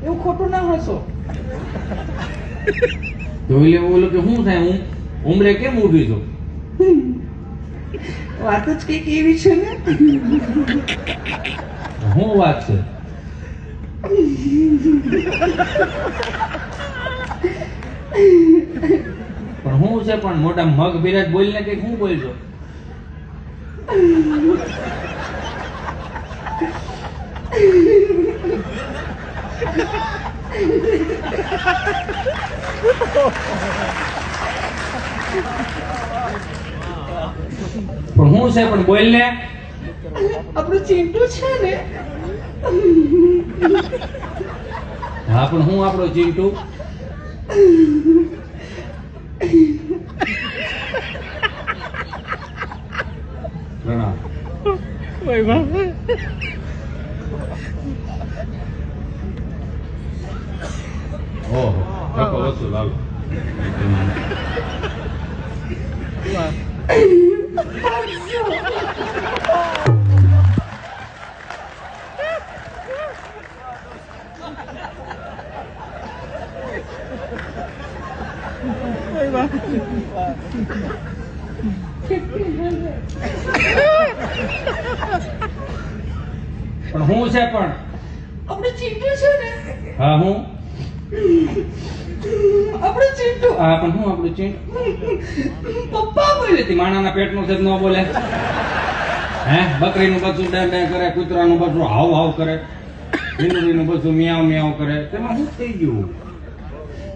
એવું ખોટું ના હશો. જોઈ લેવું બોલો કે શું થાય, હું ઉમરે કેમ ઊભી છું? વાત જ કઈક એવી છે ને. શું વાત છે? પણ શું છે? પણ મોટા મગ બિરાજ બોલીને કઈક શું બોલજો? પણ શું છે? પણ બોલ ને. આપણું ચિંટુ છે ને. હા, પણ હું આપણો ચિંટુ? પ્રણામ. ઓહો, ધક્કો વસૂલ હાલો. પણ હું છે? પણ આપણું ચિંટુ છે ને. હા, હું આપણું ચિંટુ. હા, પણ હું આપણું ચીંટ? પપ્પા બોલે. માણાના પેટનું છે ન બોલે? હે, બકરીનું બચ્ચું ડે ડે કરે, કૂતરાનું બચ્ચું હાવ હાવ કરે, મીંડળીનું બચ્ચું મિયાવ મિયાવ કરે, તેમાં શું થઈ ગયું?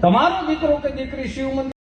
તમારો દીકરો કે દીકરી શિવ મંદિર